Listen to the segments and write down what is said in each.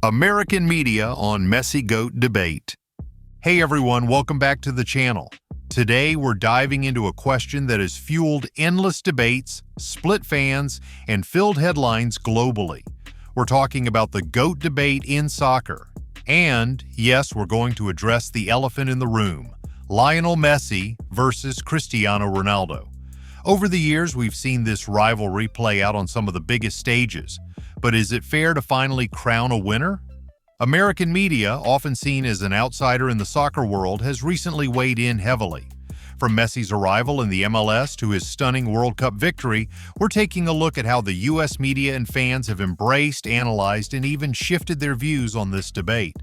American media on Messi GOAT debate. Hey everyone, welcome back to the channel. Today we're diving into a question that has fueled endless debates, split fans, and filled headlines globally. We're talking about the GOAT debate in soccer. And, yes, we're going to address the elephant in the room, Lionel Messi versus Cristiano Ronaldo. Over the years, we've seen this rivalry play out on some of the biggest stages. But is it fair to finally crown a winner? American media, often seen as an outsider in the soccer world, has recently weighed in heavily. From Messi's arrival in the MLS to his stunning World Cup victory, we're taking a look at how the U.S. media and fans have embraced, analyzed, and even shifted their views on this debate.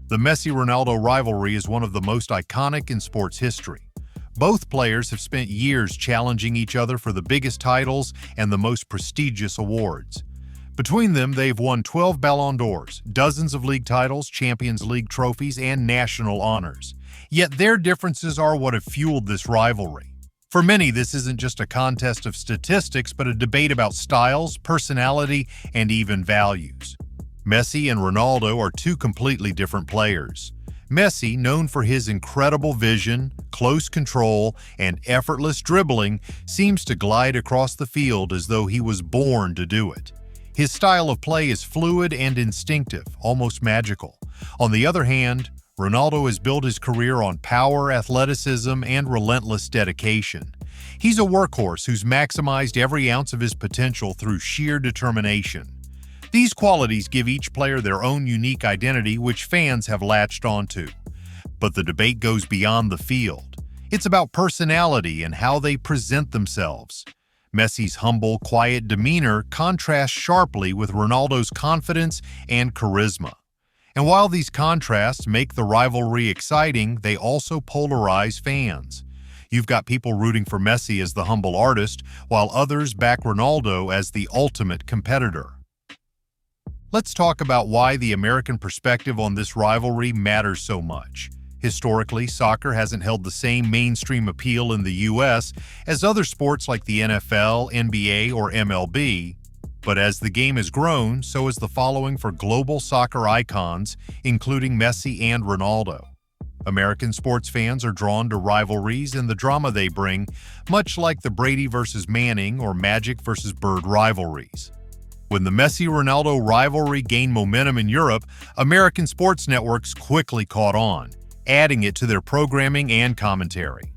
The Messi-Ronaldo rivalry is one of the most iconic in sports history. Both players have spent years challenging each other for the biggest titles and the most prestigious awards. Between them, they've won 12 Ballon d'Ors, dozens of league titles, Champions League trophies, and national honors. Yet their differences are what have fueled this rivalry. For many, this isn't just a contest of statistics, but a debate about styles, personality, and even values. Messi and Ronaldo are two completely different players. Messi, known for his incredible vision, close control, and effortless dribbling, seems to glide across the field as though he was born to do it. His style of play is fluid and instinctive, almost magical. On the other hand, Ronaldo has built his career on power, athleticism, and relentless dedication. He's a workhorse who's maximized every ounce of his potential through sheer determination. These qualities give each player their own unique identity, which fans have latched onto. But the debate goes beyond the field. It's about personality and how they present themselves. Messi's humble, quiet demeanor contrasts sharply with Ronaldo's confidence and charisma. And while these contrasts make the rivalry exciting, they also polarize fans. You've got people rooting for Messi as the humble artist, while others back Ronaldo as the ultimate competitor. Let's talk about why the American perspective on this rivalry matters so much. Historically, soccer hasn't held the same mainstream appeal in the U.S. as other sports like the NFL, NBA, or MLB. But as the game has grown, so has the following for global soccer icons, including Messi and Ronaldo. American sports fans are drawn to rivalries and the drama they bring, much like the Brady versus Manning or Magic versus Bird rivalries. When the Messi-Ronaldo rivalry gained momentum in Europe, American sports networks quickly caught on, adding it to their programming and commentary.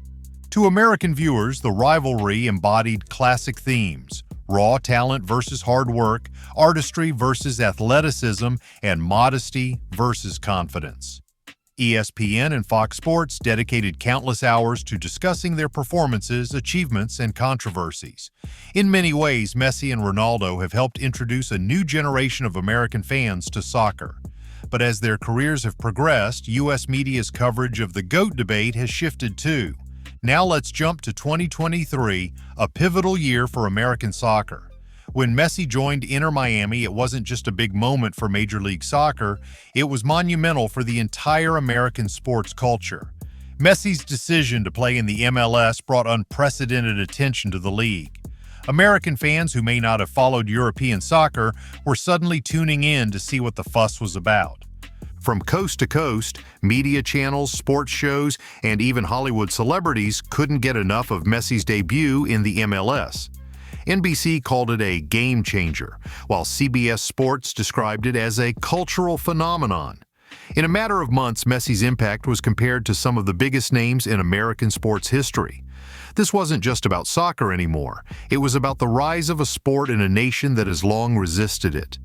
To American viewers, the rivalry embodied classic themes: raw talent versus hard work, artistry versus athleticism, and modesty versus confidence. ESPN and Fox Sports dedicated countless hours to discussing their performances, achievements, and controversies. In many ways, Messi and Ronaldo have helped introduce a new generation of American fans to soccer. But as their careers have progressed, U.S. media's coverage of the GOAT debate has shifted too. Now let's jump to 2023, a pivotal year for American soccer. When Messi joined Inter Miami, it wasn't just a big moment for Major League Soccer, it was monumental for the entire American sports culture. Messi's decision to play in the MLS brought unprecedented attention to the league. American fans who may not have followed European soccer were suddenly tuning in to see what the fuss was about. From coast to coast, media channels, sports shows, and even Hollywood celebrities couldn't get enough of Messi's debut in the MLS. NBC called it a game changer, while CBS Sports described it as a cultural phenomenon. In a matter of months, Messi's impact was compared to some of the biggest names in American sports history. This wasn't just about soccer anymore. It was about the rise of a sport in a nation that has long resisted it.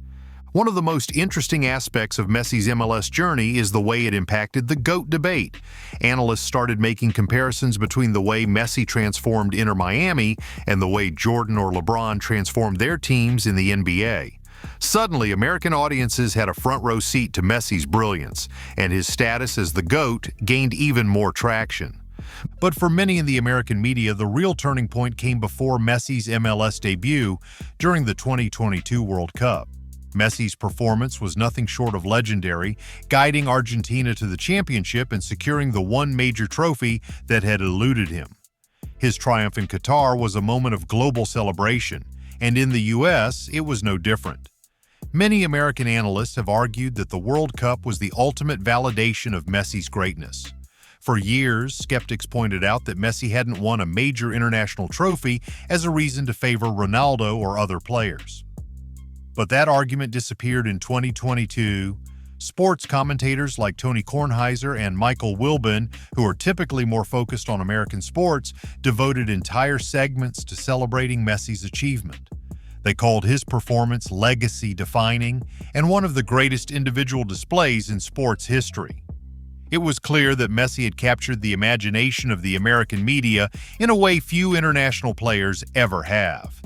One of the most interesting aspects of Messi's MLS journey is the way it impacted the GOAT debate. Analysts started making comparisons between the way Messi transformed Inter Miami and the way Jordan or LeBron transformed their teams in the NBA. Suddenly, American audiences had a front-row seat to Messi's brilliance, and his status as the GOAT gained even more traction. But for many in the American media, the real turning point came before Messi's MLS debut during the 2022 World Cup. Messi's performance was nothing short of legendary, guiding Argentina to the championship and securing the one major trophy that had eluded him. His triumph in Qatar was a moment of global celebration, and in the U.S., it was no different. Many American analysts have argued that the World Cup was the ultimate validation of Messi's greatness. For years, skeptics pointed out that Messi hadn't won a major international trophy as a reason to favor Ronaldo or other players. But that argument disappeared in 2022. Sports commentators like Tony Kornheiser and Michael Wilbon, who are typically more focused on American sports, devoted entire segments to celebrating Messi's achievement. They called his performance legacy-defining and one of the greatest individual displays in sports history. It was clear that Messi had captured the imagination of the American media in a way few international players ever have.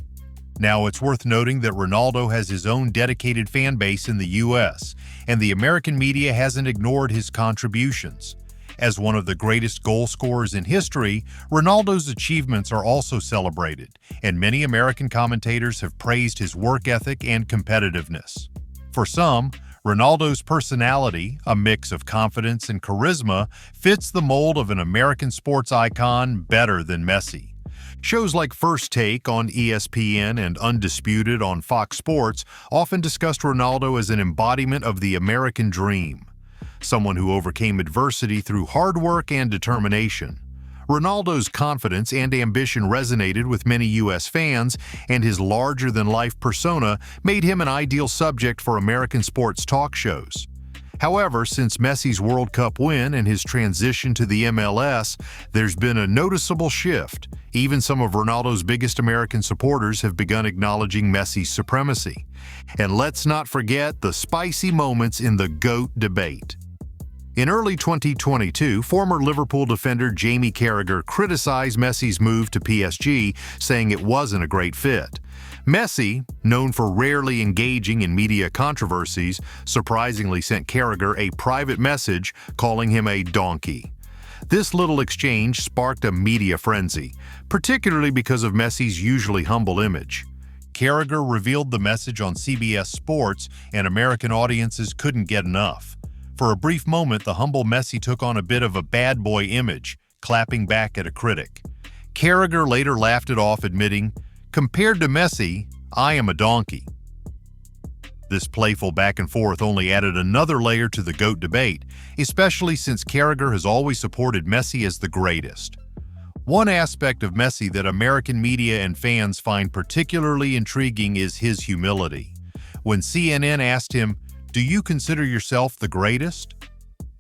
Now, it's worth noting that Ronaldo has his own dedicated fan base in the U.S., and the American media hasn't ignored his contributions. As one of the greatest goal scorers in history, Ronaldo's achievements are also celebrated, and many American commentators have praised his work ethic and competitiveness. For some, Ronaldo's personality, a mix of confidence and charisma, fits the mold of an American sports icon better than Messi. Shows like First Take on ESPN and Undisputed on Fox Sports often discussed Ronaldo as an embodiment of the American dream, someone who overcame adversity through hard work and determination. Ronaldo's confidence and ambition resonated with many U.S. fans, and his larger-than-life persona made him an ideal subject for American sports talk shows. However, since Messi's World Cup win and his transition to the MLS, there's been a noticeable shift. Even some of Ronaldo's biggest American supporters have begun acknowledging Messi's supremacy. And let's not forget the spicy moments in the GOAT debate. In early 2022, former Liverpool defender Jamie Carragher criticized Messi's move to PSG, saying it wasn't a great fit. Messi, known for rarely engaging in media controversies, surprisingly sent Carragher a private message calling him a donkey. This little exchange sparked a media frenzy, particularly because of Messi's usually humble image. Carragher revealed the message on CBS Sports, and American audiences couldn't get enough. For a brief moment, the humble Messi took on a bit of a bad boy image, clapping back at a critic. Carragher later laughed it off, admitting, "Compared to Messi, I am a donkey." This playful back and forth only added another layer to the GOAT debate, especially since Carragher has always supported Messi as the greatest. One aspect of Messi that American media and fans find particularly intriguing is his humility. When CNN asked him, "Do you consider yourself the greatest?"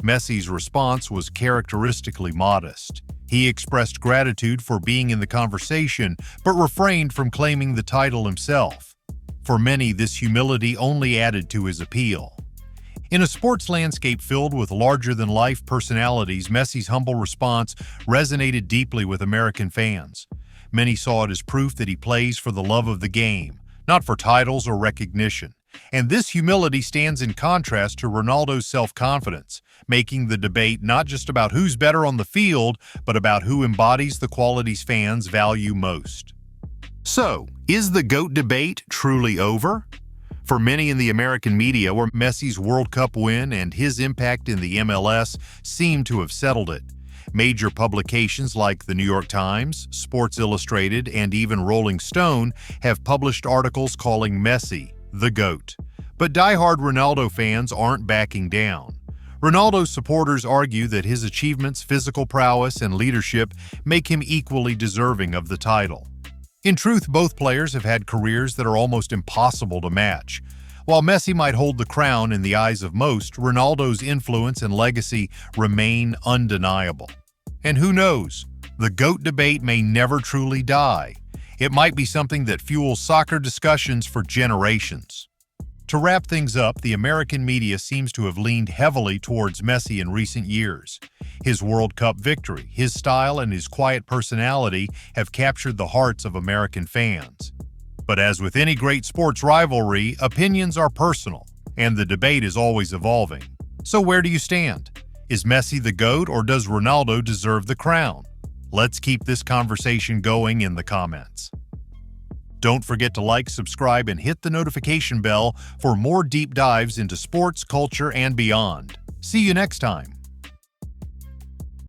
Messi's response was characteristically modest. He expressed gratitude for being in the conversation, but refrained from claiming the title himself. For many, this humility only added to his appeal. In a sports landscape filled with larger-than-life personalities, Messi's humble response resonated deeply with American fans. Many saw it as proof that he plays for the love of the game, not for titles or recognition. And this humility stands in contrast to Ronaldo's self-confidence, making the debate not just about who's better on the field, but about who embodies the qualities fans value most. So, is the GOAT debate truly over? For many in the American media, where Messi's World Cup win and his impact in the MLS seem to have settled it. Major publications like the New York Times, Sports Illustrated, and even Rolling Stone have published articles calling Messi the GOAT. But diehard Ronaldo fans aren't backing down. Ronaldo's supporters argue that his achievements, physical prowess, and leadership make him equally deserving of the title. In truth, both players have had careers that are almost impossible to match. While Messi might hold the crown in the eyes of most, Ronaldo's influence and legacy remain undeniable. And who knows, the GOAT debate may never truly die. It might be something that fuels soccer discussions for generations. To wrap things up, the American media seems to have leaned heavily towards Messi in recent years. His World Cup victory, his style, and his quiet personality have captured the hearts of American fans. But as with any great sports rivalry, opinions are personal, and the debate is always evolving. So where do you stand? Is Messi the GOAT, or does Ronaldo deserve the crown? Let's keep this conversation going in the comments. Don't forget to like, subscribe, and hit the notification bell for more deep dives into sports, culture, and beyond. See you next time.